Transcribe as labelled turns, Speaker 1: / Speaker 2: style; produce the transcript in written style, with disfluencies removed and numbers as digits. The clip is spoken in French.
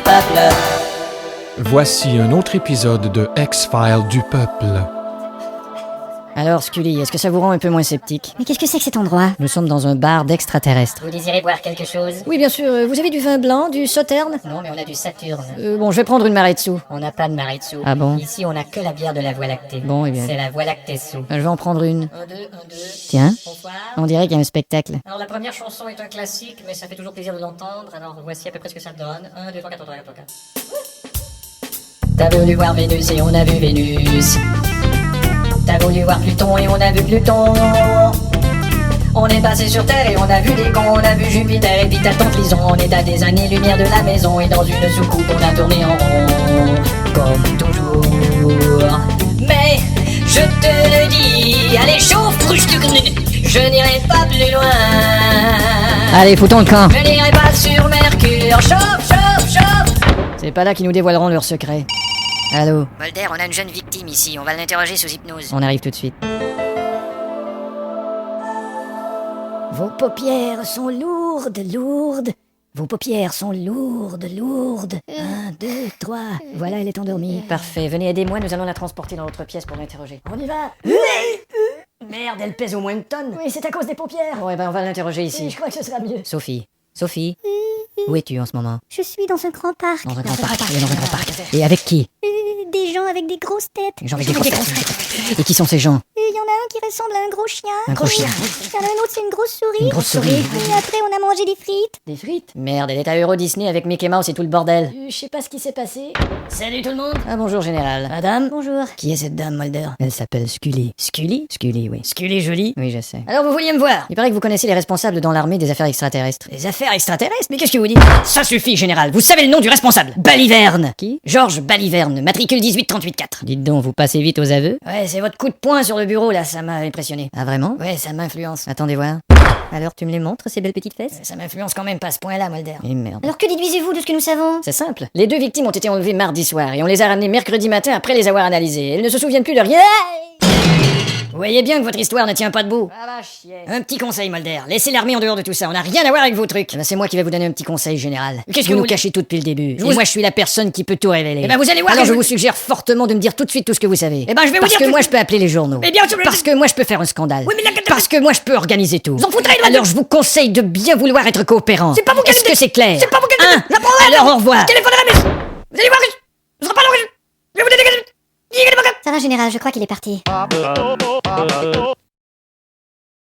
Speaker 1: peuples.
Speaker 2: Voici un autre épisode de X-Files du peuple.
Speaker 3: Alors, Scully, est-ce que ça vous rend un peu moins sceptique?
Speaker 4: Mais qu'est-ce que c'est que cet endroit?
Speaker 3: Nous sommes dans un bar d'extraterrestres.
Speaker 1: Vous désirez boire quelque chose?
Speaker 3: Oui, bien sûr. Vous avez du vin blanc, du Sauterne?
Speaker 1: Non, mais on a du Saturne.
Speaker 3: Bon, je vais prendre une Maretsu.
Speaker 1: On n'a pas de Maritsu.
Speaker 3: Ah bon?
Speaker 1: Ici, on n'a que la bière de la Voie lactée.
Speaker 3: Bon, eh bien.
Speaker 1: C'est la Voie lactée sous.
Speaker 3: Je vais en prendre une.
Speaker 1: 1, 2, 1, 2.
Speaker 3: Tiens,
Speaker 1: Bonsoir.
Speaker 3: on dirait qu'il y a un spectacle.
Speaker 1: Alors, la première chanson est un classique, mais ça fait toujours plaisir de l'entendre. Alors, voici à peu près ce que ça donne. 1, 2, 3, 4, 3, 4, 4. T'as voulu voir Vénus et on a vu Vénus. T'as voulu voir Pluton et on a vu Pluton. On est passé sur Terre et on a vu des cons. On a vu Jupiter et puis t'as tante Lison. On est à des années-lumière de la maison. Et dans une soucoupe on a tourné en rond, comme toujours. Mais je te le dis, allez chauffe, je n'irai pas plus loin.
Speaker 3: Allez, foutons le camp.
Speaker 1: Je n'irai pas sur Mercure. Chauffe, chauffe, chauffe.
Speaker 3: C'est pas là qu'ils nous dévoileront leurs secrets. Allô?
Speaker 4: Mulder, on a une jeune victime ici, on va l'interroger sous hypnose.
Speaker 3: On arrive tout de suite.
Speaker 4: Vos paupières sont lourdes, lourdes. Vos paupières sont lourdes, lourdes. 1, 2, 3. Voilà, elle est endormie.
Speaker 3: Parfait, venez aidez-moi, nous allons la transporter dans l'autre pièce pour l'interroger.
Speaker 4: On y va.
Speaker 3: Merde, elle pèse au moins une tonne.
Speaker 4: Oui, c'est à cause des paupières.
Speaker 3: Bon, eh ben on va l'interroger ici.
Speaker 4: Je crois que ce sera mieux.
Speaker 3: Sophie. Sophie, où es-tu en ce moment?
Speaker 5: Je suis dans un grand parc.
Speaker 3: Dans un grand parc. Elle est dans un grand parc. Et avec qui?
Speaker 5: Des gens avec des grosses têtes.
Speaker 3: Des gens avec des grosses têtes. Et qui sont ces gens?
Speaker 5: Il y en a un qui ressemble à un gros chien.
Speaker 3: Un gros chien.
Speaker 5: Il y en a un autre, c'est une grosse souris.
Speaker 3: Une grosse souris.
Speaker 5: Et après, on a mangé des frites.
Speaker 3: Des frites? Merde, elle est à Euro Disney avec Mickey Mouse et tout le bordel.
Speaker 4: Je sais pas ce qui s'est passé.
Speaker 3: Salut tout le monde. Ah bonjour général. Madame?
Speaker 5: Bonjour.
Speaker 3: Qui est cette dame, Mulder? Elle s'appelle Scully. Scully? Scully, oui. Scully jolie? Oui, je sais. Alors vous vouliez me voir? Il paraît que vous connaissez les responsables dans l'armée des affaires extraterrestres. Les affaires extraterrestres? Mais qu'est-ce que vous dites? Ça suffit, général. Vous savez le nom du responsable? Baliverne. Qui? Georges Baliverne, matricule 18384. Dites donc, vous passez vite aux aveux? Ouais, c'est votre coup de poing sur le bureau là, ça m'a impressionné. Ah vraiment? Ouais, ça m'influence. Attendez voir. Alors tu me les montres, ces belles petites fesses? Ça m'influence quand même pas à ce point-là, Mulder. Et merde.
Speaker 5: Alors que déduisez-vous de ce que nous savons?
Speaker 3: C'est simple. Les deux victimes ont été enlevées mardi soir et on les a ramenées mercredi matin après les avoir analysées. Elles ne se souviennent plus de rien. Vous voyez bien que votre histoire ne tient pas debout. Ah va chier. Un petit conseil, Mulder. Laissez l'armée en dehors de tout ça. On n'a rien à voir avec vos trucs. Eh ben, c'est moi qui vais vous donner un petit conseil, général. Qu'est-ce que vous nous cachez tout depuis le début? Et moi, je suis la personne qui peut tout révéler. Eh ben, vous allez voir. Alors, je vous suggère fortement de me dire tout de suite tout ce que vous savez. Eh ben, je vais vous dire. Parce que moi, je peux appeler les journaux. Mais bien sûr. Parce que moi, je peux faire un scandale. Oui, mais parce que moi, je peux organiser tout. Vous en foutrez. Alors, je vous conseille de bien vouloir être coopérant. C'est pas vous qui. Est-ce que c'est clair? C'est pas vous qui. Alors, au revoir. Vous allez voir. Je vais vous dégager.
Speaker 5: Ça va, général, je crois qu'il est parti.